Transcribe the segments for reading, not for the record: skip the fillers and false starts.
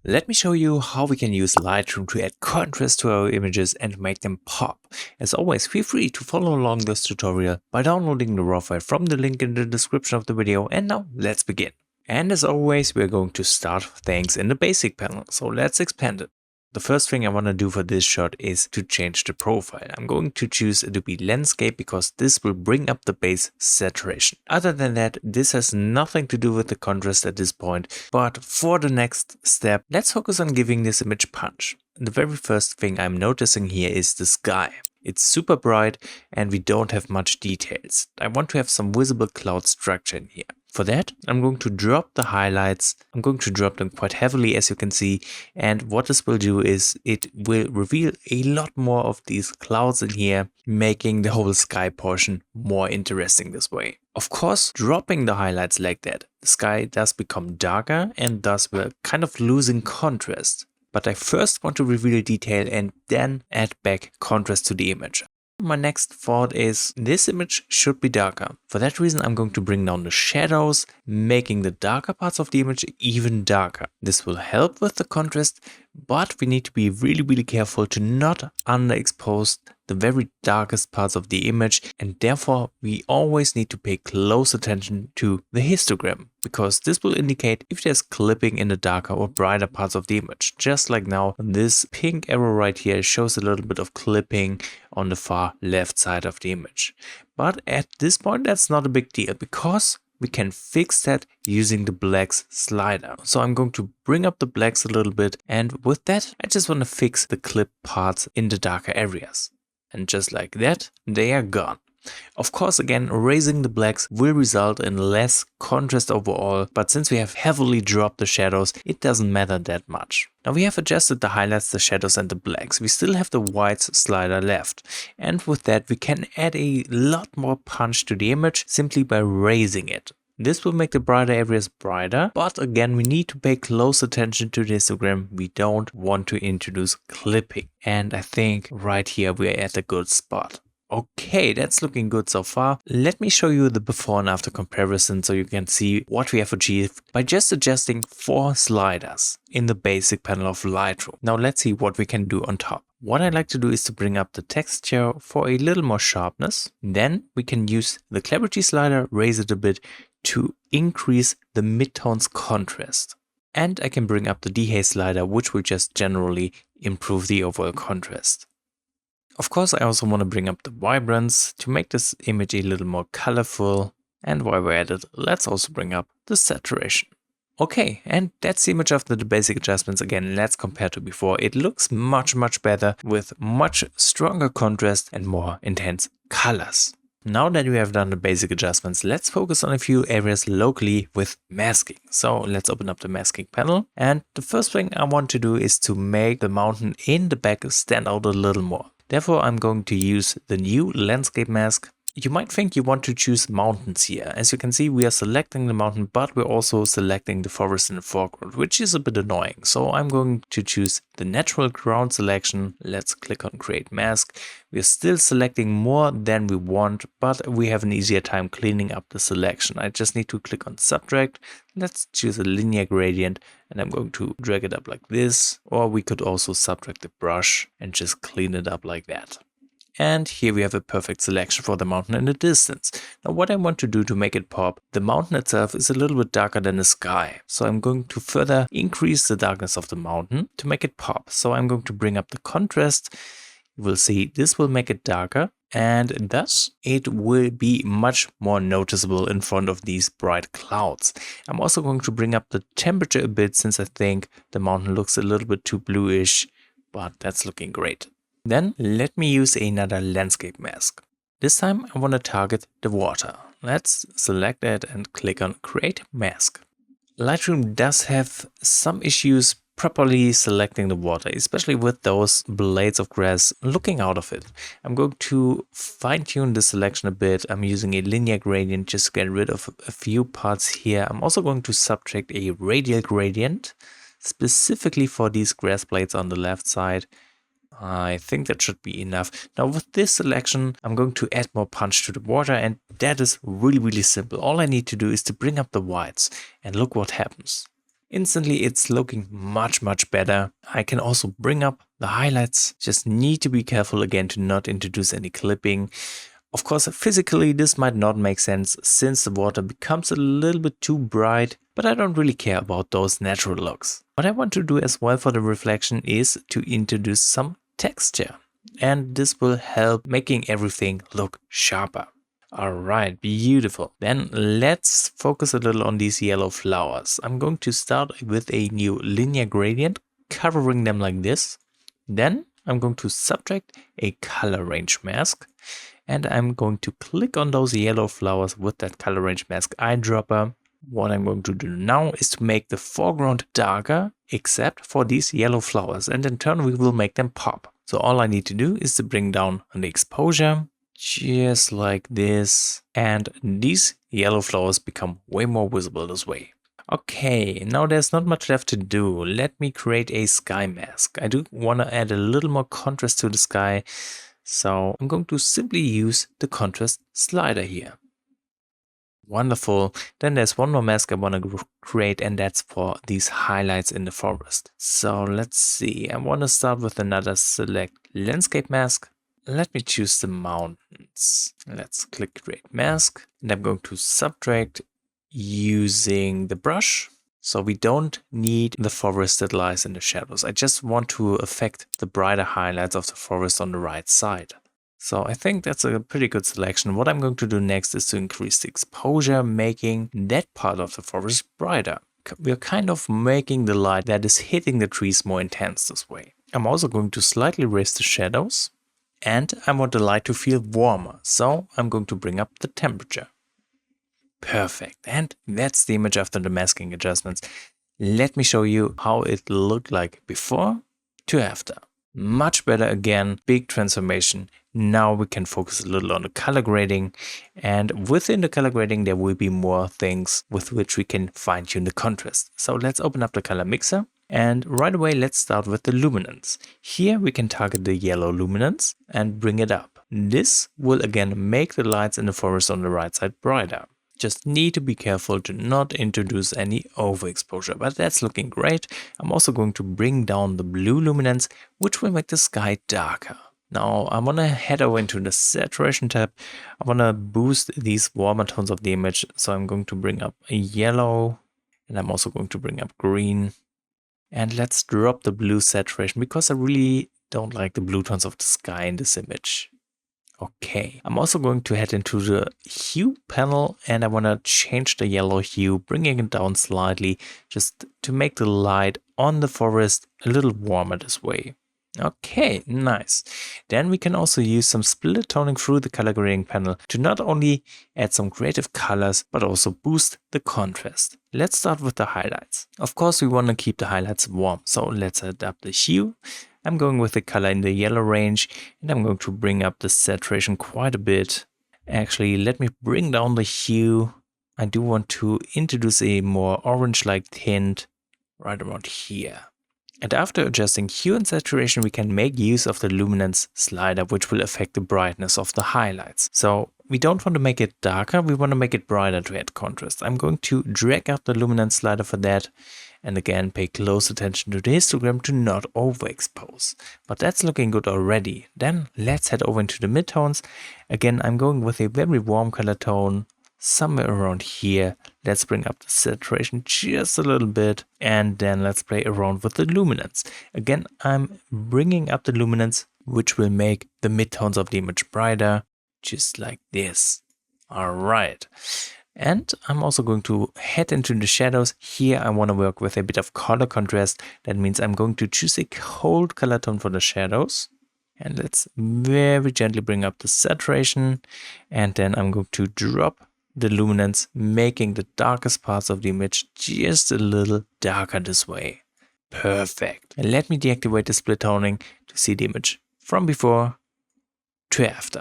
Let me show you how we can use Lightroom to add contrast to our images and make them pop. As always, feel free to follow along this tutorial by downloading the raw file from the link in the description of the video. And now let's begin. And as always, we're going to start things in the basic panel, so let's expand it. The first thing I want to do for this shot is to change the profile. I'm going to choose Adobe Landscape because this will bring up the base saturation. Other than that, this has nothing to do with the contrast at this point, but for the next step, let's focus on giving this image punch. The very first thing I'm noticing here is the sky. It's super bright and we don't have much details. I want to have some visible cloud structure in here. For that, I'm going to drop the highlights. I'm going to drop them quite heavily, as you can see. And what this will do is it will reveal a lot more of these clouds in here, making the whole sky portion more interesting this way. Of course, dropping the highlights like that, the sky does become darker and thus we're kind of losing contrast. But I first want to reveal detail and then add back contrast to the image. My next thought is this image should be darker. For that reason, I'm going to bring down the shadows, making the darker parts of the image even darker. This will help with the contrast, but we need to be really careful to not underexpose the very darkest parts of the image, and therefore we always need to pay close attention to the histogram, because this will indicate if there's clipping in the darker or brighter parts of the image. Just like now, this pink arrow right here shows a little bit of clipping on the far left side of the image. But at this point, that's not a big deal because we can fix that using the blacks slider. So I'm going to bring up the blacks a little bit, and with that, I just want to fix the clip parts in the darker areas. And just like that, they are gone. Of course, again, raising the blacks will result in less contrast overall, but since we have heavily dropped the shadows, it doesn't matter that much. Now we have adjusted the highlights, the shadows and the blacks. We still have the whites slider left. And with that, we can add a lot more punch to the image simply by raising it. This will make the brighter areas brighter, but again, we need to pay close attention to the histogram. We don't want to introduce clipping. And I think right here we're at a good spot. Okay, that's looking good so far. Let me show you the before and after comparison so you can see what we have achieved by just adjusting 4 sliders in the basic panel of Lightroom. Now let's see what we can do on top. What I like to do is to bring up the texture for a little more sharpness. Then we can use the clarity slider, raise it a bit to increase the midtones contrast. And I can bring up the dehaze slider, which will just generally improve the overall contrast. Of course, I also want to bring up the vibrance to make this image a little more colorful. And while we're at it, let's also bring up the saturation. Okay, and that's the image after the basic adjustments. Again, let's compare to before. It looks much better with much stronger contrast and more intense colors. Now that we have done the basic adjustments, let's focus on a few areas locally with masking. So let's open up the masking panel. And the first thing I want to do is to make the mountain in the back stand out a little more. Therefore, I'm going to use the new landscape mask. You might think you want to choose mountains here. As you can see, we are selecting the mountain, but we're also selecting the forest in the foreground, which is a bit annoying. So I'm going to choose the natural ground selection. Let's click on create mask. We're still selecting more than we want, but we have an easier time cleaning up the selection. I just need to click on subtract. Let's choose a linear gradient and I'm going to drag it up like this. Or we could also subtract the brush and just clean it up like that. And here we have a perfect selection for the mountain in the distance. Now what I want to do to make it pop, the mountain itself is a little bit darker than the sky. So I'm going to further increase the darkness of the mountain to make it pop. So I'm going to bring up the contrast. You will see this will make it darker and thus it will be much more noticeable in front of these bright clouds. I'm also going to bring up the temperature a bit since I think the mountain looks a little bit too bluish, but that's looking great. Then let me use another landscape mask. This time I want to target the water. Let's select it and click on create mask. Lightroom does have some issues properly selecting the water, especially with those blades of grass looking out of it. I'm going to fine tune the selection a bit. I'm using a linear gradient just to get rid of a few parts here. I'm also going to subtract a radial gradient specifically for these grass blades on the left side. I think that should be enough. Now with this selection, I'm going to add more punch to the water, and that is really simple. All I need to do is to bring up the whites and look what happens. Instantly it's looking much better. I can also bring up the highlights, just need to be careful again to not introduce any clipping. Of course, physically this might not make sense since the water becomes a little bit too bright, but I don't really care about those natural looks. What I want to do as well for the reflection is to introduce some texture, and this will help making everything look sharper. Alright, beautiful. Then let's focus a little on these yellow flowers. I'm going to start with a new linear gradient, covering them like this. Then I'm going to subtract a color range mask, and I'm going to click on those yellow flowers with that color range mask eyedropper. What I'm going to do now is to make the foreground darker, except for these yellow flowers, and in turn we will make them pop. So all I need to do is to bring down the exposure, just like this, and these yellow flowers become way more visible this way. Okay, now there's not much left to do. Let me create a sky mask. I do want to add a little more contrast to the sky, so I'm going to simply use the contrast slider here. Wonderful. Then there's one more mask I want to create, and that's for these highlights in the forest. So let's see, I want to start with another select landscape mask. Let me choose the mountains. Let's click create mask, and I'm going to subtract using the brush. So we don't need the forest that lies in the shadows. I just want to affect the brighter highlights of the forest on the right side. So I think that's a pretty good selection. What I'm going to do next is to increase the exposure, making that part of the forest brighter. We're kind of making the light that is hitting the trees more intense this way. I'm also going to slightly raise the shadows, and I want the light to feel warmer. So I'm going to bring up the temperature. Perfect. And that's the image after the masking adjustments. Let me show you how it looked like before to after. Much better again, big transformation. Now we can focus a little on the color grading, and within the color grading there will be more things with which we can fine tune the contrast. So let's open up the color mixer, and right away let's start with the luminance. Here we can target the yellow luminance and bring it up. This will again make the lights in the forest on the right side brighter. Just need to be careful to not introduce any overexposure, but that's looking great. I'm also going to bring down the blue luminance, which will make the sky darker. Now I want to head over into the saturation tab. I want to boost these warmer tones of the image, so I'm going to bring up a yellow, and I'm also going to bring up green. And let's drop the blue saturation because I really don't like the blue tones of the sky in this image. Okay, I'm also going to head into the hue panel, and I want to change the yellow hue, bringing it down slightly just to make the light on the forest a little warmer this way. Okay, nice. Then we can also use some split toning through the color grading panel to not only add some creative colors, but also boost the contrast. Let's start with the highlights. Of course, we want to keep the highlights warm, so let's adapt the hue. I'm going with the color in the yellow range, and I'm going to bring up the saturation quite a bit. Actually, let me bring down the hue. I do want to introduce a more orange-like tint right around here. And after adjusting hue and saturation, we can make use of the luminance slider, which will affect the brightness of the highlights. So we don't want to make it darker, we want to make it brighter to add contrast. I'm going to drag out the luminance slider for that. And again, pay close attention to the histogram to not overexpose. But that's looking good already. Then let's head over into the midtones. Again, I'm going with a very warm color tone, somewhere around here. Let's bring up the saturation just a little bit, and then let's play around with the luminance. Again, I'm bringing up the luminance, which will make the midtones of the image brighter, just like this. All right. And I'm also going to head into the shadows. Here I want to work with a bit of color contrast. That means I'm going to choose a cold color tone for the shadows. And let's very gently bring up the saturation. And then I'm going to drop the luminance, making the darkest parts of the image just a little darker this way. Perfect. And let me deactivate the split toning to see the image from before to after.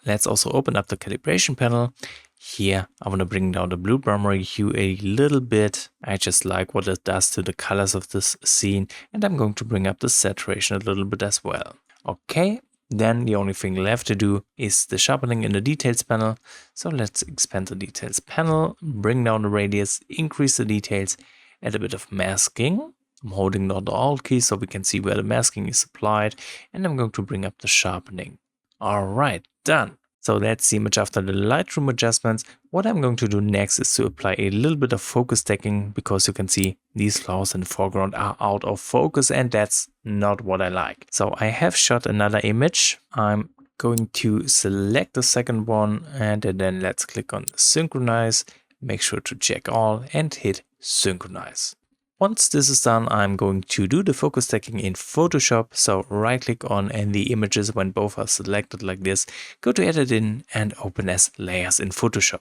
Let's also open up the calibration panel. Here, I want to bring down the blue primary hue a little bit. I just like what it does to the colors of this scene, and I'm going to bring up the saturation a little bit as well. Okay, then the only thing left to do is the sharpening in the details panel. So let's expand the details panel, bring down the radius, increase the details, add a bit of masking. I'm holding down the Alt key so we can see where the masking is applied, and I'm going to bring up the sharpening. Alright, done. So that's the image after the Lightroom adjustments. What I'm going to do next is to apply a little bit of focus stacking, because you can see these flowers in the foreground are out of focus, and that's not what I like. So I have shot another image. I'm going to select the second one, and then let's click on synchronize. Make sure to check all and hit synchronize. Once this is done, I'm going to do the focus stacking in Photoshop. So right click on the images when both are selected like this, go to Editing and open as layers in Photoshop.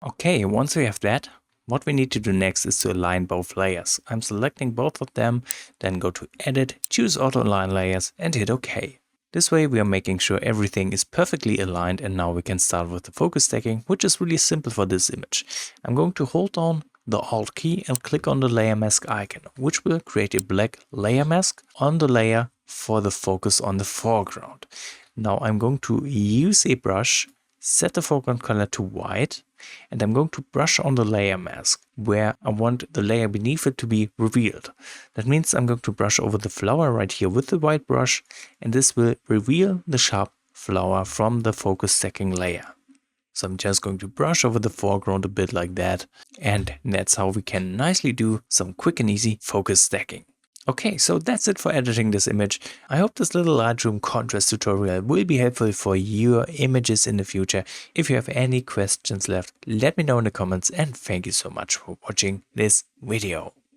Okay, once we have that, what we need to do next is to align both layers. I'm selecting both of them, then go to Edit, choose Auto Align Layers and hit OK. This way we are making sure everything is perfectly aligned, and now we can start with the focus stacking, which is really simple for this image. I'm going to hold down the Alt key and click on the layer mask icon, which will create a black layer mask on the layer for the focus on the foreground. Now I'm going to use a brush, set the foreground color to white, and I'm going to brush on the layer mask where I want the layer beneath it to be revealed. That means I'm going to brush over the flower right here with the white brush, and this will reveal the sharp flower from the focus stacking layer. So I'm just going to brush over the foreground a bit like that, and that's how we can nicely do some quick and easy focus stacking. Okay, so that's it for editing this image. I hope this little Lightroom contrast tutorial will be helpful for your images in the future. If you have any questions left, let me know in the comments, and thank you so much for watching this video.